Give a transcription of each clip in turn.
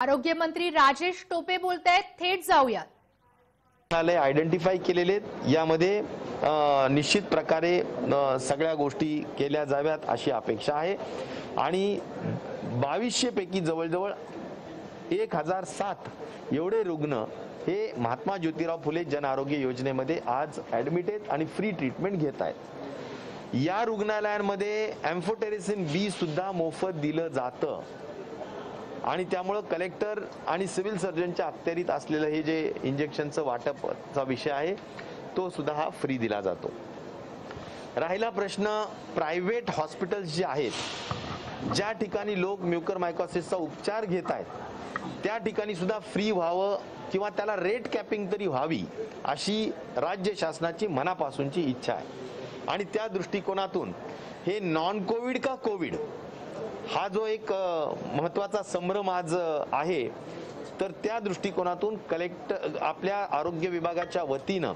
आरोग्य मंत्री राजेश टोपे बोलतायत, थेट जाऊयात। आयडेंटिफाय केलेले यामध्ये निश्चित प्रकारे सगळ्या गोष्टी केल्या जाव्यात अशी अपेक्षा आहे आणि 2200 पैकी जवळजवळ 1007 एवढे रुग्ण हे महात्मा ज्योतिराव फुले जन आरोग्य योजनेमध्ये आज ऍडमिट आहेत आणि फ्री ट्रीटमेंट घेत आहेत। या रुग्णालयांमध्ये एम्फोटेरेसिन बी सुद्धा मोफत दिलं जातं आणि त्यामुळे कलेक्टर आणि सिव्हिल सर्जनच्या अखत्यारीत असलेलं हे जे इंजेक्शनचं वाटपचा विषय आहे तो सुद्धा हा फ्री दिला जातो। राहिला प्रश्न प्रायव्हेट हॉस्पिटल्स जे आहेत ज्या ठिकाणी लोक म्युकरमायकोसिसचा उपचार घेत आहेत त्या ठिकाणी सुद्धा फ्री व्हावं किंवा त्याला रेट कॅपिंग तरी व्हावी अशी राज्य शासनाची मनापासूनची इच्छा आहे आणि त्या दृष्टिकोनातून हे नॉन कोविड का कोविड हा जो एक महत्त्वाचा संभ्रम आज आहे तर त्या दृष्टिकोनातून कलेक्टर आपल्या आरोग्य विभागाच्या वतीनं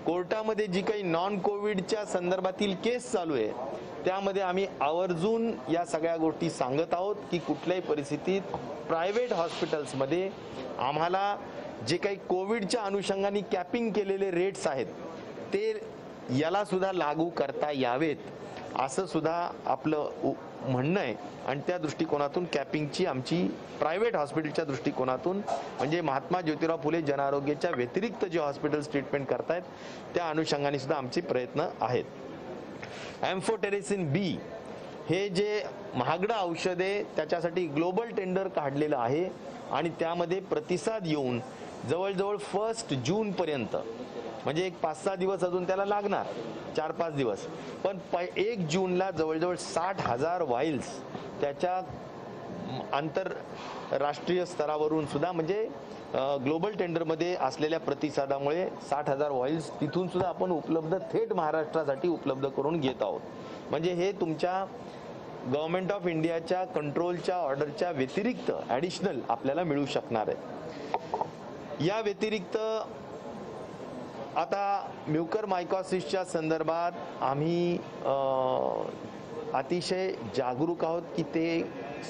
कोर्टामध्ये जी काही नॉन कोविडच्या संदर्भातील केस चालू आहे त्यामध्ये आम्ही आवर्जून या सगळ्या गोष्टी सांगत आहोत की कुठल्याही परिस्थितीत प्रायव्हेट हॉस्पिटल्समध्ये आम्हाला जे काही कोविडच्या अनुषंगाने कॅपिंग केलेले रेट्स आहेत ते याला सुद्धा लागू करता यावेत असं सुद्धा आपलं म्हणणं आहे आणि त्या दृष्टिकोनातून कॅपिंगची आमची प्रायव्हेट हॉस्पिटलच्या दृष्टिकोनातून म्हणजे महात्मा ज्योतिराव फुले जन आरोग्याच्या व्यतिरिक्त जे हॉस्पिटल्स ट्रीटमेंट करतायत त्या अनुषंगाने सुद्धा आमचे प्रयत्न आहेत। एम्फोटेरेसिन बी हे जे महागडं औषध आहे त्याच्यासाठी ग्लोबल टेंडर काढलेलं आहे आणि त्यामध्ये प्रतिसाद येऊन जवळजवळ 1 जून पर्यंत म्हणजे एक 5-6 दिवस अजून त्याला लागणार 4-5 दिवस पण 1 जूनला जवळजवळ 60,000 वाईल्स त्याच्या आंतरराष्ट्रीय स्तरावरून सुद्धा म्हणजे ग्लोबल टेंडरमध्ये असलेल्या प्रतिसादामुळे 60,000 वाईल्स तिथून सुद्धा आपण उपलब्ध थेट महाराष्ट्रासाठी उपलब्ध करून घेत आहोत। म्हणजे हे तुमच्या गव्हर्नमेंट ऑफ इंडियाच्या कंट्रोलच्या ऑर्डरच्या व्यतिरिक्त ॲडिशनल आपल्याला मिळू शकणार आहे। या व्यतिरिक्त आता म्युकरमायकोसिसच्या संदर्भात आम्ही अतिशय जागरूक आहोत की ते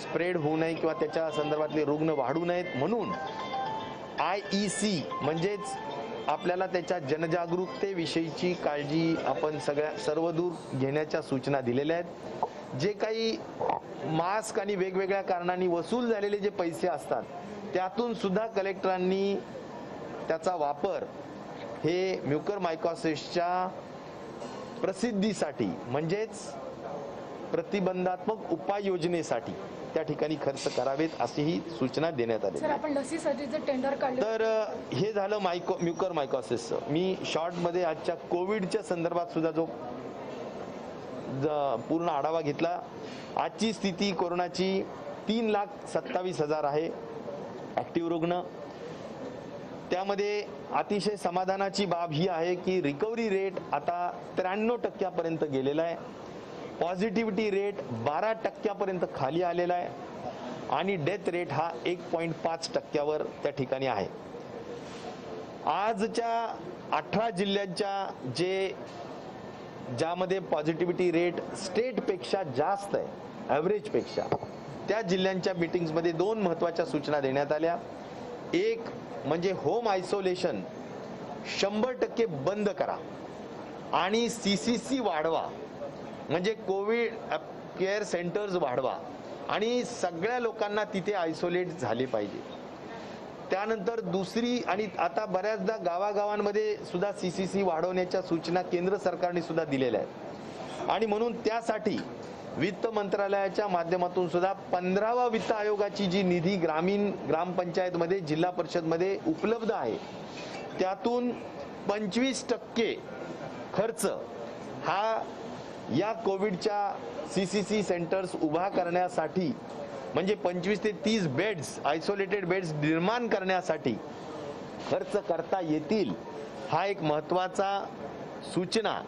स्प्रेड होऊ नये किंवा त्याच्या संदर्भातले रुग्ण वाढू नयेत म्हणून IEC म्हणजेच आपल्याला त्याच्या जनजागरूकतेविषयीची काळजी आपण सर्वदूर घेण्याच्या सूचना दिलेल्या आहेत। जे काही मास्क आणि वेगवेगळ्या कारणांनी वसूल झालेले जे पैसे असतात त्यातून सुद्धा कलेक्टरांनी त्याचा वापर हे म्युकरमायकोसिसच्या प्रसिद्धीसाठी म्हणजेच प्रतिबंधात्मक उपाययोजनेसाठी त्या ठिकाणी खर्च करावेत अशीही सूचना देण्यात आली। सर आपण लसीसाठीचे टेंडर काढले तर हे झालं म्युकरमायकोसिसचं। मी शॉर्टमध्ये आजच्या कोविडच्या संदर्भात सुद्धा जो पूर्ण आढावा घेतला। आजची स्थिती कोरोनाची 3,27,000 आहे ॲक्टिव्ह रुग्ण। त्यामध्ये अतिशय समाधानाची बाब ही आहे की रिकव्हरी रेट आता 93% गेलेला आहे। पॉझिटिव्हिटी रेट 12% खाली आलेला आहे आणि डेथ रेट हा 1.5% त्या ठिकाणी आहे। आजच्या 18 जिल्ह्यांच्या ज्यामध्ये पॉझिटिव्हिटी रेट स्टेटपेक्षा जास्त आहे ॲव्हरेजपेक्षा त्या जिल्ह्यांच्या मीटिंग्समध्ये 2 महत्त्वाच्या सूचना देण्यात आल्या। एक म्हणजे होम आयसोलेशन 100% बंद करा आणि CCC वाढवा म्हणजे कोविड केअर सेंटर्स वाढवा आणि सगळ्या लोकांना तिथे आयसोलेट झाले पाहिजे। त्यानंतर दुसरी आणि आता बऱ्याचदा गावागावांमध्ये सुद्धा CCC वाढवण्याच्या सूचना केंद्र सरकारने सुद्धा दिलेल्या आहेत आणि म्हणून त्यासाठी वित्त मंत्रालयाच्या माध्यमातून सुद्धा 15वा वित्त आयोगाची जी निधी ग्रामपंचायतमध्ये जिल्हा परिषदमध्ये उपलब्ध आहे त्यातून 25% खर्च हा या कोविडच्या CCC सेंटर्स उभा करण्यासाठी म्हणजे 25 ते 30 बेड्स आयसोलेटेड बेड्स निर्माण करण्यासाठी खर्च करता येतील हा एक महत्त्वाचा सूचना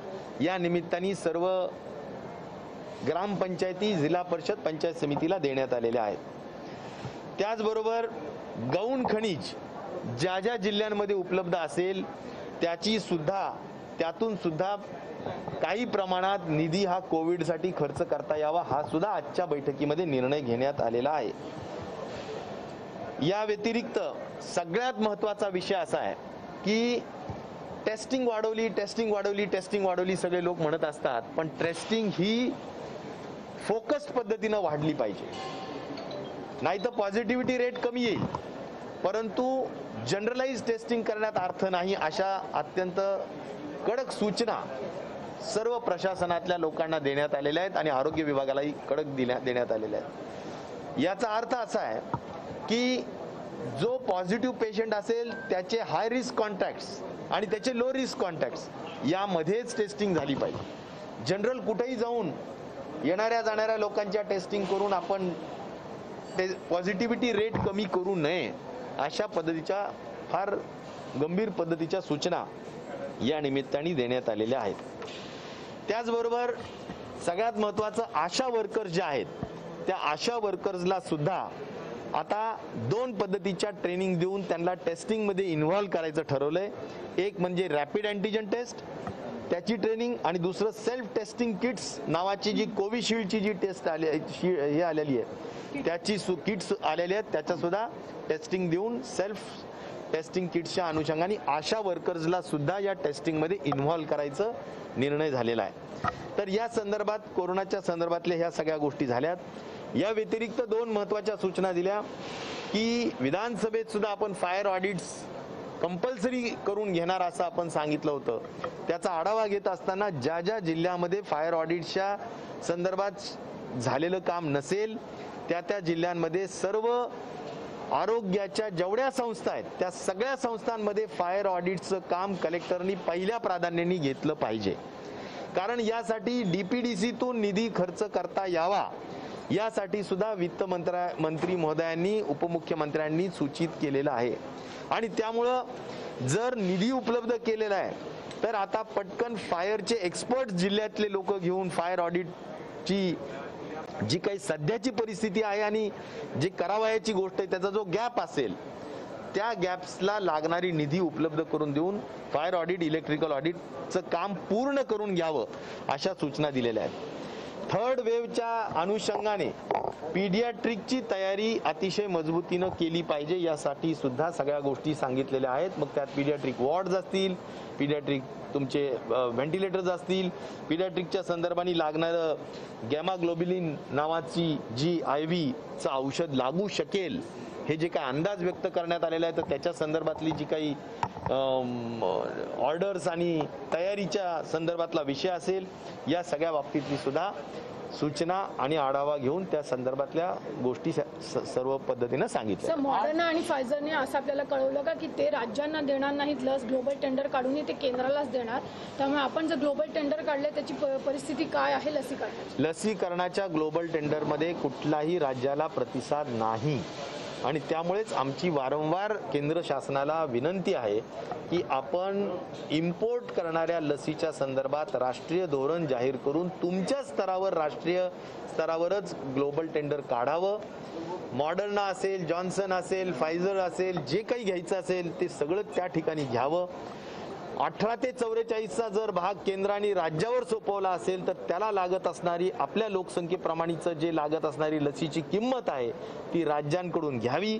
या निमित्ताने सर्व ग्रामपंचायती जिल्हा परिषद पंचायत समितीला देण्यात आलेल्या आहेत। त्याचबरोबर गौण खनिज ज्या जिल्ह्यांमध्ये उपलब्ध असेल त्यातून सुद्धा काही प्रमाणात निधी हा कोविडसाठी खर्च करता यावा हा सुद्धा आजच्या बैठकीमध्ये निर्णय घेण्यात आलेला आहे। या व्यतिरिक्त सगळ्यात महत्त्वाचा विषय असा आहे की टेस्टिंग वाढवली सगळे लोक म्हणत असतात, पण टेस्टिंग ही फोकस पद्धतीनं वाढली पाहिजे. नाही तर पॉझिटिव्हिटी रेट कमी येईल, परंतु जनरलाइज टेस्टिंग करण्यात अर्थ नाही. अशा अत्यंत कडक सूचना सर्व प्रशासनातल्या लोकांना देण्यात आलेल्या आहेत आणि आरोग्य विभागालाही कडक देण्यात आलेल्या आहेत. याचा अर्थ असा आहे की जो पॉझिटिव्ह पेशंट असेल त्याचे हाय रिस्क कॉन्टॅक्ट्स आणि त्याचे लो रिस्क कॉन्टॅक्ट्स यामध्येच टेस्टिंग झाली पाहिजे. जनरल कुठेही जाऊन येणाऱ्या जाणाऱ्या लोकांच्या टेस्टिंग करून आपण पॉझिटिव्हिटी रेट कमी करू नये, अशा पद्धतीच्या फार गंभीर पद्धतीच्या सूचना या निमित्ताने देण्यात आलेल्या आहेत. त्याचबरोबर सगळ्यात महत्त्वाचं, आशा वर्कर्स ज्या आहेत त्या आशा वर्कर्सला सुद्धा आता 2 पद्धतीच्या ट्रेनिंग देऊन त्यांना टेस्टिंगमध्ये इन्व्हॉल्व करायचं ठरवलंय. एक म्हणजे रॅपिड अँटीजन टेस्ट त्याची ट्रेनिंग, आणि दुसरं सेल्फ टेस्टिंग किट्स नावाची जी कोविशिल्डची जी टेस्ट हे आलेली आहे त्याची किट्स आलेली आहेत, त्याच्या सुद्धा टेस्टिंग देऊन सेल्फ टेस्टिंग किट्सच्या अनुषंगाने आशा वर्कर्सला सुद्धा या टेस्टिंगमध्ये इन्व्हॉल्व करायचं निर्णय झालेला आहे. तर या संदर्भात कोरोनाच्या संदर्भातल्या ह्या सगळ्या गोष्टी झाल्यात. या व्यतिरिक्त 2 महत्त्वाच्या सूचना दिल्या की विधानसभेत सुद्धा आपण फायर ऑडिट्स कंपल्सरी करून घेणार असं आपण सांगितलं होतं. त्याचा आढावा घेत असताना ज्या ज्या जिल्ह्यामध्ये फायर ऑडिटच्या संदर्भात झालेलं काम नसेल त्या जिल्ह्यांमध्ये सर्व आरोग्याच्या जेवढ्या संस्था आहेत त्या सगळ्या संस्थांमध्ये फायर ऑडिटचं काम कलेक्टरनी पहिल्या प्राधान्याने घेतलं पाहिजे. कारण यासाठी डीपीडीसीतून निधी खर्च करता यावा यासाठी सुद्धा वित्त मंत्री महोदयांनी उपमुख्यमंत्र्यांनी सूचित केलेलं आहे. आणि त्यामुळं जर निधी उपलब्ध केलेला आहे तर आता पटकन फायरचे एक्सपर्ट जिल्ह्यातले लोक घेऊन फायर ऑडिटची जी काही सध्याची परिस्थिती आहे आणि जी करावयाची गोष्ट आहे त्याचा जो गॅप असेल त्या गॅप्सला लागणारी निधी उपलब्ध करून देऊन फायर ऑडिट इलेक्ट्रिकल ऑडिटचं काम पूर्ण करून घ्यावं अशा सूचना दिलेल्या आहेत. थर्ड वेव्हच्या अनुषंगाने पीडियाट्रिकची तयारी अतिशय मजबूतीनं केली पाहिजे यासाठी सुद्धा सगळ्या गोष्टी सांगितलेल्या आहेत. मग त्यात पीडियाट्रिक वॉर्ड्स असतील, पीडियाट्रिक तुमचे व्हेंटिलेटर्स असतील, पीडियाट्रिकच्या संदर्भाने लागणारं गॅमाग्लोबिलिन नावाची जी IV चं औषध लागू शकेल हे जे काही अंदाज व्यक्त करण्यात आलेला आहे तर त्याच्या संदर्भातली जी काही ऑर्डर्स आणि तयारीच्या संदर्भातला विषय असेल या सगळ्या बाबतीतली सुद्धा सूचना आणि आढावा घेऊन त्या संदर्भातल्या गोष्टी सर्व पद्धतीने सांगितल्या. मॉडर्ना आणि फायझरने असं आपल्याला कळवलं का की ते राज्यांना देणार नाहीत लस, ग्लोबल टेंडर काढून ते केंद्रालाच देणार. त्यामुळे आपण जर ग्लोबल टेंडर काढले त्याची परिस्थिती काय आहे लसीकरणाच्या ग्लोबल टेंडरमध्ये कुठलाही राज्याला प्रतिसाद नाही आणि त्यामुळेच आमची वारंवार केंद्र शासनाला विनंती आहे की आपण इम्पोर्ट करणाऱ्या लसीच्या संदर्भात राष्ट्रीय धोरण जाहीर करून तुमच्या स्तरावर राष्ट्रीय स्तरावरच ग्लोबल टेंडर काढावं. मॉडर्ना असेल, जॉन्सन असेल, फायझर असेल, जे काही घ्यायचं असेल ते सगळं त्या ठिकाणी घ्यावं. 18 ते 44चा जर भाग केंद्राने राज्यावर सोपवला असेल तर त्याला लागत असणारी आपल्या लोकसंख्येप्रमाणेच जे लागत असणारी लसीची किंमत आहे ती राज्यांकडून घ्यावी.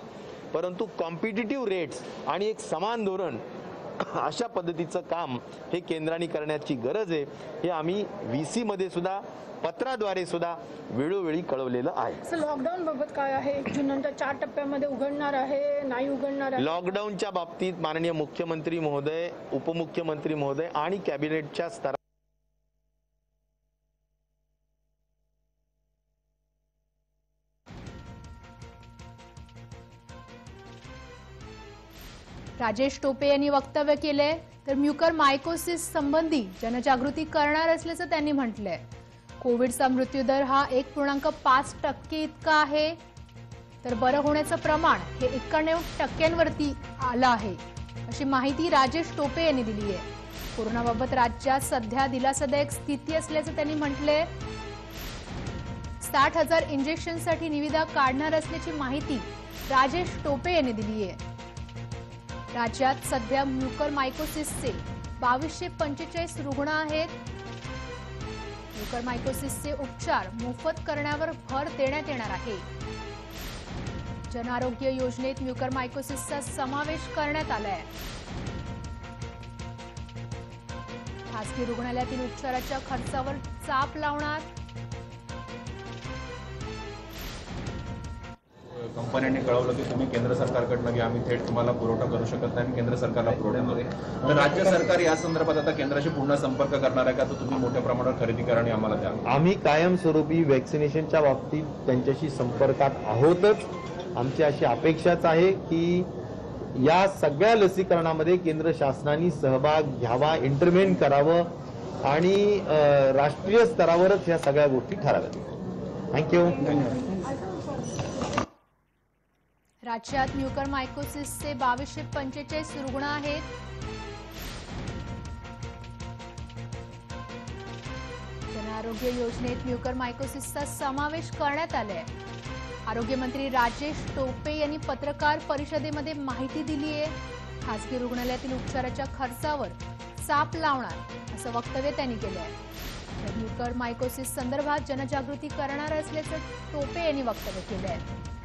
परंतु कॉम्पिटिटिव्ह रेट्स आणि एक समान धोरण अशा पद्धतीचं काम हे केंद्राने करण्याची गरज आहे. हे आम्ही VC मध्ये सुद्धा पत्राद्वारे सुद्धा वेळोवेळी कळवलेलं आहे. लॉकडाऊन बाबत काय आहे? 1 जून नंतर 4 टप्प्यामध्ये उघडणार आहे, नाही उघडणार आहे? लॉकडाऊनच्या बाबतीत माननीय मुख्यमंत्री महोदय, उपमुख्यमंत्री महोदय आणि कॅबिनेटच्या स्तरावर राजेश टोपे यांनी वक्तव्य केले तर म्युकरमायकोसिस संबंधी जनजागृती करणार असल्याचं त्यांनी म्हटलंय. कोविडचा मृत्यूदर हा 1.5% इतका आहे तर बरं होण्याचं प्रमाण हे 91% आलं आहे अशी माहिती राजेश टोपे यांनी दिली आहे. कोरोनाबाबत राज्यात सध्या दिलासादायक स्थिती असल्याचं त्यांनी म्हटलंय. 60,000 इंजेक्शनसाठी निविदा काढणार असल्याची माहिती राजेश टोपे यांनी दिली आहे. राज्यात सध्या म्युकरमायकोसिसचे 2245 रुग्ण आहेत. म्युकरमायकोसिसचे उपचार मोफत करण्यावर भर देण्यात येणार आहे. जनआरोग्य योजनेत म्युकरमायकोसिसचा समावेश करण्यात आलाय. खासगी रुग्णालयातील उपचाराच्या खर्चावर चाप लावणार. कंपन्यांनी कळवलं की तुम्ही केंद्र सरकारकडनं घ्या, आम्ही थेट तुम्हाला पुरवठा करू शकत नाही, केंद्र सरकारला पुरवठा आहे. तर राज्य सरकार या संदर्भात आता केंद्राशी पूर्ण संपर्क करणार आहे का, तर तुम्ही मोठ्या प्रमाणावर खरेदी करा आणि आम्हाला द्या. आम्ही कायमस्वरूपी वॅक्सिनेशनच्या बाबतीत त्यांच्याशी संपर्कात आहोतच. आमची अशी अपेक्षाच आहे की या सगळ्या लसीकरणामध्ये केंद्र शासनाने सहभाग घ्यावा, इंटरव्हेन करावं आणि राष्ट्रीय स्तरावरच या सगळ्या गोष्टी ठराव्यात. थँक्यू. राज्यात म्युकरमायकोसिसचे 2245 रुग्ण आहेत. जनआरोग्य योजनेत म्युकरमायकोसिसचा समावेश करण्यात आलाय. आरोग्यमंत्री राजेश टोपे यांनी पत्रकार परिषदेमध्ये माहिती दिली आहे. खासगी रुग्णालयातील उपचाराच्या खर्चावर चाप लावणार असं वक्तव्य त्यांनी केलं आहे. म्युकरमायकोसिस संदर्भात जनजागृती करणार असल्याचं टोपे यांनी वक्तव्य केलं आहे.